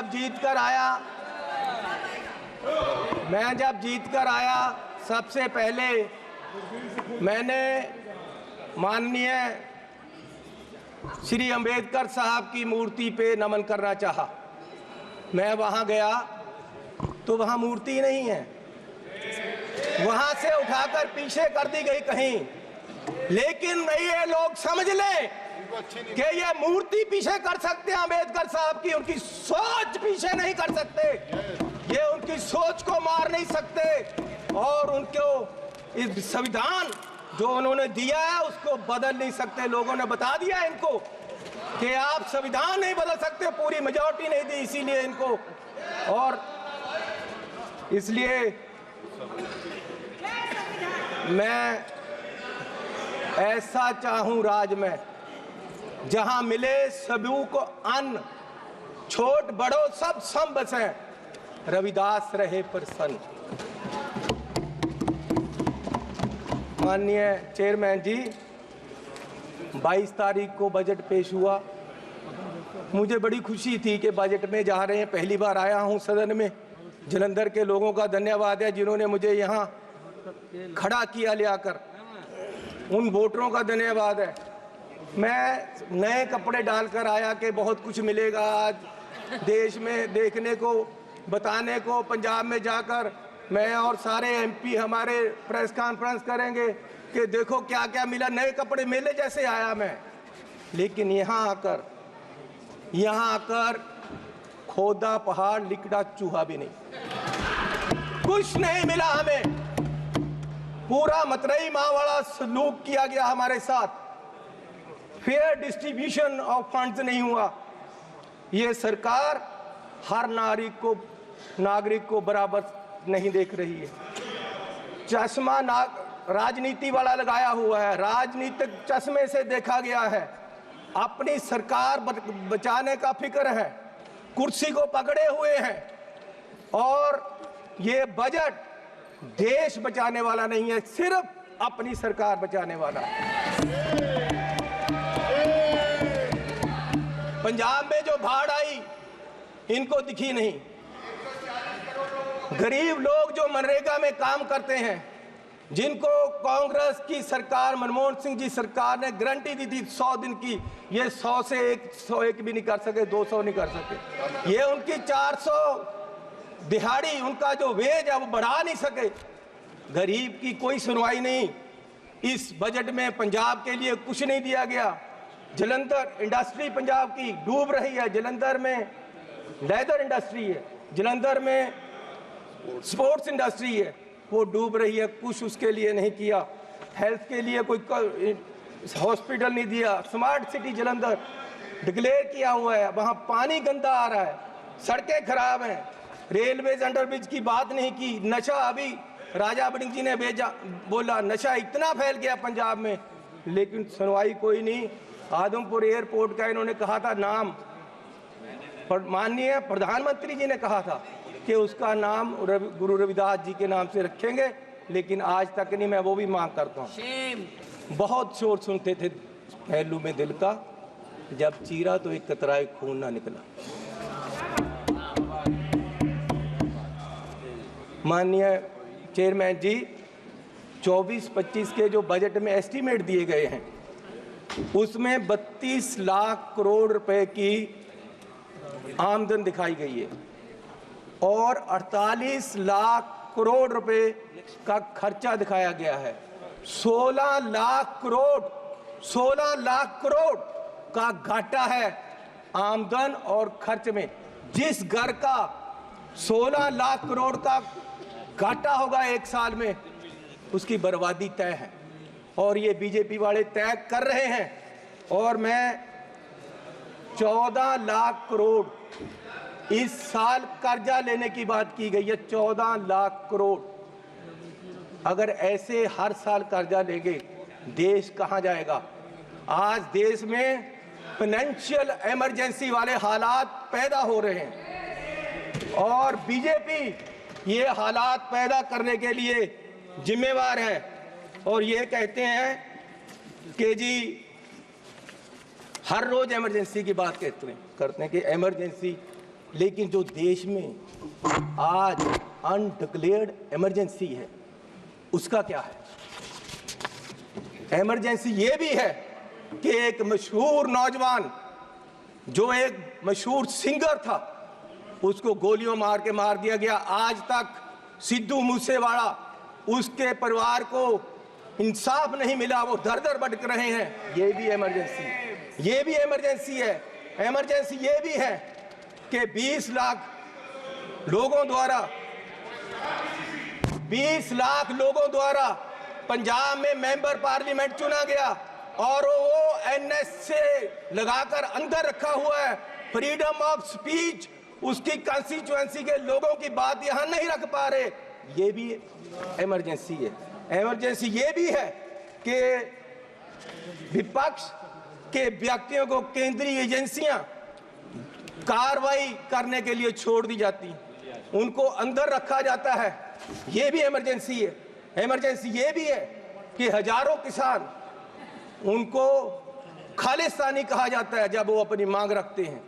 जब जीत कर आया सबसे पहले मैंने माननीय श्री अंबेडकर साहब की मूर्ति पे नमन करना चाहा। मैं वहां गया तो वहां मूर्ति नहीं है, वहां से उठाकर पीछे कर दी गई कहीं। लेकिन ये लोग समझ लें कि ये मूर्ति पीछे कर सकते हैं अंबेडकर साहब की, उनकी सोच पीछे नहीं कर सकते, ये उनकी सोच को मार नहीं सकते और उनको इस संविधान जो उन्होंने दिया है उसको बदल नहीं सकते। लोगों ने बता दिया इनको कि आप संविधान नहीं बदल सकते, पूरी मेजॉरिटी नहीं दी इसीलिए इनको। और इसलिए मैं ऐसा चाहूं राज में जहां मिले सभी को अन्न, छोट बड़ो सब सम बसें, रविदास रहे प्रसन्न। माननीय चेयरमैन जी, 22 तारीख को बजट पेश हुआ। मुझे बड़ी खुशी थी कि बजट में जा रहे हैं, पहली बार आया हूं सदन में। जलंधर के लोगों का धन्यवाद है जिन्होंने मुझे यहां खड़ा किया ले आकर, उन वोटरों का धन्यवाद है। मैं नए कपड़े डालकर आया कि बहुत कुछ मिलेगा आज देश में देखने को, बताने को। पंजाब में जाकर मैं और सारे एमपी हमारे प्रेस कॉन्फ्रेंस करेंगे कि देखो क्या क्या मिला, नए कपड़े मेले जैसे आया मैं। लेकिन यहाँ आकर खोदा पहाड़, लिकड़ा चूहा भी नहीं, कुछ नहीं मिला हमें। पूरा मतरई माँ वाला सलूक किया गया हमारे साथ, फेयर डिस्ट्रीब्यूशन ऑफ फंड्स नहीं हुआ। ये सरकार हर नागरिक को बराबर नहीं देख रही है। चश्मा राजनीति वाला लगाया हुआ है, राजनीतिक चश्मे से देखा गया है। अपनी सरकार बचाने का फिक्र है, कुर्सी को पकड़े हुए हैं। और ये बजट देश बचाने वाला नहीं है, सिर्फ अपनी सरकार बचाने वाला है। पंजाब में जो बाढ़ आई इनको दिखी नहीं। गरीब लोग जो मनरेगा में काम करते हैं, जिनको कांग्रेस की सरकार, मनमोहन सिंह जी सरकार ने गारंटी दी थी 100 दिन की, ये 100 से 101 भी नहीं कर सके, 200 नहीं कर सके। ये उनकी 400 दिहाड़ी, उनका जो वेज है वो बढ़ा नहीं सके। गरीब की कोई सुनवाई नहीं। इस बजट में पंजाब के लिए कुछ नहीं दिया गया। जलंधर इंडस्ट्री पंजाब की डूब रही है। जलंधर में लेदर इंडस्ट्री है, जलंधर में स्पोर्ट्स इंडस्ट्री है, वो डूब रही है। कुछ उसके लिए नहीं किया। हेल्थ के लिए कोई हॉस्पिटल नहीं दिया। स्मार्ट सिटी जलंधर डिक्लेयर किया हुआ है, वहाँ पानी गंदा आ रहा है, सड़कें खराब हैं। रेलवेज अंडरब्रिज की बात नहीं की। नशा, अभी राजा बड़िंग जी ने बोला नशा इतना फैल गया पंजाब में, लेकिन सुनवाई कोई नहीं। आदमपुर एयरपोर्ट का इन्होंने कहा था नाम, माननीय प्रधानमंत्री जी ने कहा था कि उसका नाम गुरु रविदास जी के नाम से रखेंगे, लेकिन आज तक नहीं। मैं वो भी मांग करता हूँ। बहुत शोर सुनते थे पहलू में दिल का, जब चीरा तो एक कतराए खून ना निकला। माननीय चेयरमैन जी, 24-25 के जो बजट में एस्टीमेट दिए गए हैं उसमें 32 लाख करोड़ रुपए की आमदन दिखाई गई है और 48 लाख करोड़ रुपए का खर्चा दिखाया गया है। 16 लाख करोड़ का घाटा है आमदन और खर्च में। जिस घर का 16 लाख करोड़ का घाटा होगा एक साल में, उसकी बर्बादी तय है और ये बीजेपी वाले तय कर रहे हैं। और मैं 14 लाख करोड़ इस साल कर्जा लेने की बात की गई है, 14 लाख करोड़। अगर ऐसे हर साल कर्जा लेंगे देश कहां जाएगा? आज देश में फाइनेंशियल इमरजेंसी वाले हालात पैदा हो रहे हैं और बीजेपी ये हालात पैदा करने के लिए जिम्मेवार है। और ये कहते हैं कि जी हर रोज इमरजेंसी की बात करते हैं कि इमरजेंसी लेकिन जो देश में आज अनडिक्लेयर्ड इमरजेंसी है, उसका क्या है? इमरजेंसी ये भी है कि एक मशहूर नौजवान जो एक मशहूर सिंगर था, उसको गोलियों मार के मार दिया गया। आज तक सिद्धू मूसेवाला, उसके परिवार को इंसाफ नहीं मिला, वो दर दर भटक रहे हैं। ये भी इमरजेंसी है। इमरजेंसी ये भी है कि 20 लाख लोगों द्वारा पंजाब में मेंबर पार्लियामेंट चुना गया और वो एनएस से लगाकर अंदर रखा हुआ है। फ्रीडम ऑफ स्पीच, उसकी कंस्टिट्यूएंसी के लोगों की बात यहां नहीं रख पा रहे। ये भी इमरजेंसी है। इमरजेंसी ये भी है कि विपक्ष के व्यक्तियों को केंद्रीय एजेंसियां कार्रवाई करने के लिए छोड़ दी जाती, उनको अंदर रखा जाता है। ये भी इमरजेंसी है। इमरजेंसी ये भी है कि हजारों किसान, उनको खालिस्तानी कहा जाता है जब वो अपनी मांग रखते हैं।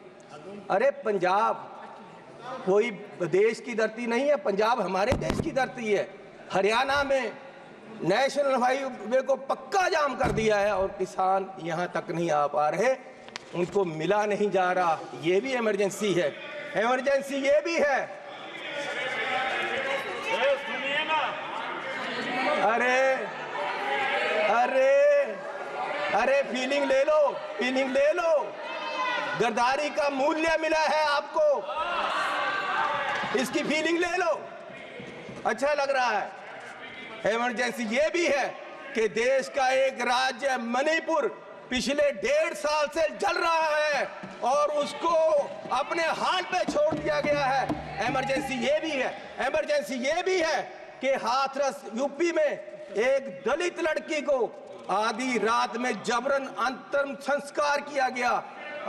अरे पंजाब कोई देश की धरती नहीं है, पंजाब हमारे देश की धरती है। हरियाणा में नेशनल हाईवे को पक्का जाम कर दिया है और किसान यहाँ तक नहीं आ पा रहे, उनको मिला नहीं जा रहा। ये भी इमरजेंसी है। इमरजेंसी ये भी है, अरे फीलिंग ले लो। गद्दारी का मूल्य मिला है आपको, इसकी फीलिंग ले लो, अच्छा लग रहा है। इमरजेंसी ये भी है कि देश का एक राज्य मणिपुर पिछले 1.5 साल से जल रहा है और उसको अपने हाल पे छोड़ दिया गया है। इमरजेंसी ये भी है। इमरजेंसी ये भी है कि हाथरस यूपी में एक दलित लड़की को आधी रात में जबरन अंतिम संस्कार किया गया।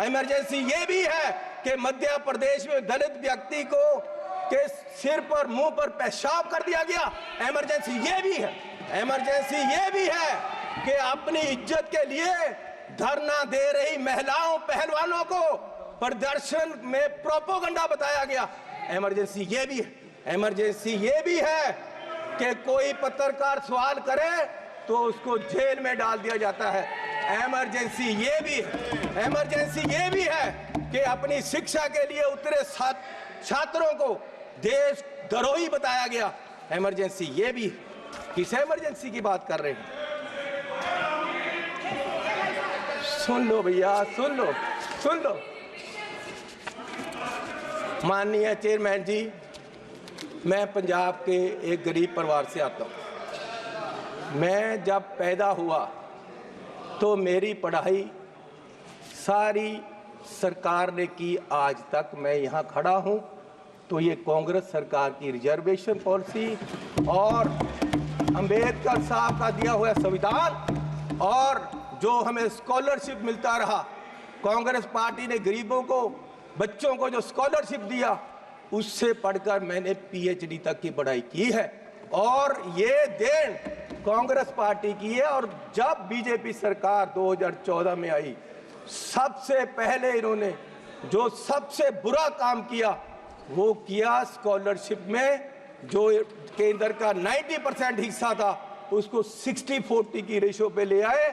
इमरजेंसी ये भी है कि मध्य प्रदेश में दलित व्यक्ति को के सिर पर, मुंह पर पेशाब कर दिया गया। इमरजेंसी ये भी है। इमरजेंसी ये भी है कि अपनी इज्जत के लिए धरना दे रही महिलाओं, पहलवानों को प्रदर्शन में प्रोपोगंडा बताया गया। इमरजेंसी ये भी है। इमरजेंसी ये भी है कि कोई पत्रकार सवाल करे तो उसको जेल में डाल दिया जाता है। इमरजेंसी ये भी है। इमरजेंसी ये भी है कि अपनी शिक्षा के लिए उतरे छात्रों को देश द्रोही बताया गया। इमरजेंसी ये भी। किस इमरजेंसी की बात कर रहे हैं? सुन लो भैया, सुन लो। माननीय चेयरमैन जी, मैं पंजाब के एक गरीब परिवार से आता हूँ। मैं जब पैदा हुआ तो मेरी पढ़ाई सारी सरकार ने की। आज तक मैं यहाँ खड़ा हूँ तो ये कांग्रेस सरकार की रिजर्वेशन पॉलिसी और अंबेडकर साहब का दिया हुआ संविधान और जो हमें स्कॉलरशिप मिलता रहा, कांग्रेस पार्टी ने गरीबों को, बच्चों को जो स्कॉलरशिप दिया, उससे पढ़कर मैंने पीएचडी तक की पढ़ाई की है और ये देन कांग्रेस पार्टी की है। और जब बीजेपी सरकार 2014 में आई, सबसे पहले इन्होंने जो सबसे बुरा काम किया वो किया, स्कॉलरशिप में जो केंद्र का 90% हिस्सा था उसको 60-40 की रेशो पे ले आए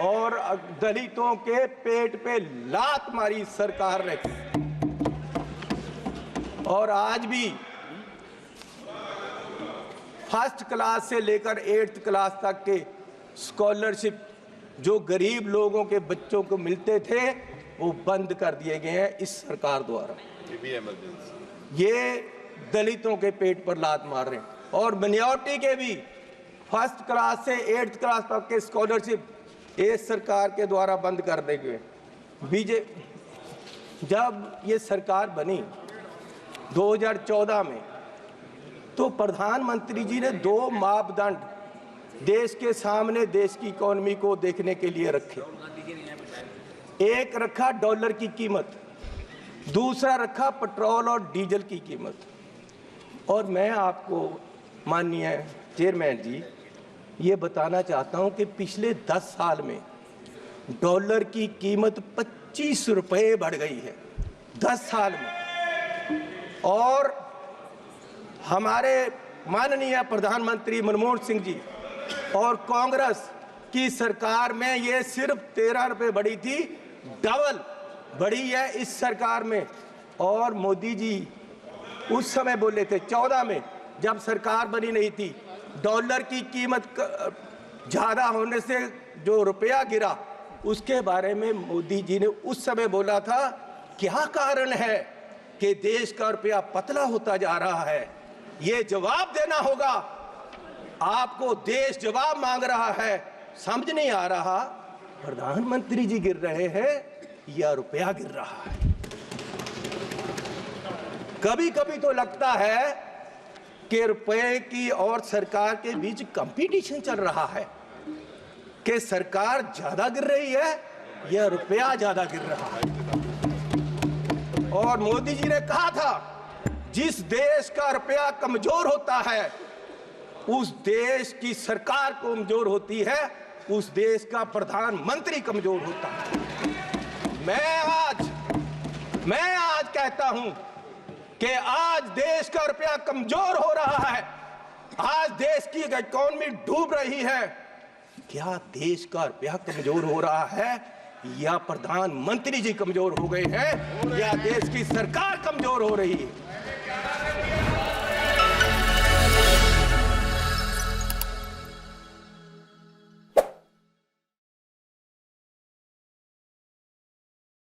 और दलितों के पेट पे लात मारी सरकार ने। और आज भी फर्स्ट क्लास से लेकर 8th क्लास तक के स्कॉलरशिप जो गरीब लोगों के बच्चों को मिलते थे वो बंद कर दिए गए हैं इस सरकार द्वारा। ये भी इमरजेंसी। ये दलितों के पेट पर लात मार रहे हैं। और मिनॉरिटी के भी फर्स्ट क्लास से 8th क्लास तक के स्कॉलरशिप इस सरकार के द्वारा बंद कर दिए गए। जब ये सरकार बनी 2014 में तो प्रधानमंत्री जी ने 2 मापदंड देश के सामने देश की इकोनॉमी को देखने के लिए रखे। एक रखा डॉलर की कीमत, दूसरा रखा पेट्रोल और डीजल की कीमत। और मैं आपको माननीय चेयरमैन जी ये बताना चाहता हूं कि पिछले 10 साल में डॉलर की कीमत 25 रुपए बढ़ गई है। 10 साल में और हमारे माननीय प्रधानमंत्री मनमोहन सिंह जी और कांग्रेस की सरकार में ये सिर्फ 13 रुपए बढ़ी थी, डबल बढ़ी है इस सरकार में। और मोदी जी उस समय बोले थे 14 में, जब सरकार बनी नहीं थी, डॉलर की कीमत ज़्यादा होने से जो रुपया गिरा, उसके बारे में मोदी जी ने उस समय बोला था, क्या कारण है कि देश का रुपया पतला होता जा रहा है। ये जवाब देना होगा आपको, देश जवाब मांग रहा है। समझ नहीं आ रहा प्रधानमंत्री जी गिर रहे हैं या रुपया गिर रहा है। कभी कभी तो लगता है कि रुपए की और सरकार के बीच कंपटीशन चल रहा है कि सरकार ज्यादा गिर रही है या रुपया ज्यादा गिर रहा है। और मोदी जी ने कहा था, जिस देश का रुपया कमजोर होता है उस देश की सरकार कमजोर होती है, उस देश का प्रधानमंत्री कमजोर होता है। मैं आज कहता हूं कि आज देश का रुपया कमजोर हो रहा है, आज देश की इकोनॉमी डूब रही है। क्या देश का रुपया कमजोर हो रहा है या प्रधानमंत्री जी कमजोर हो गए हैं या देश की सरकार कमजोर हो रही है?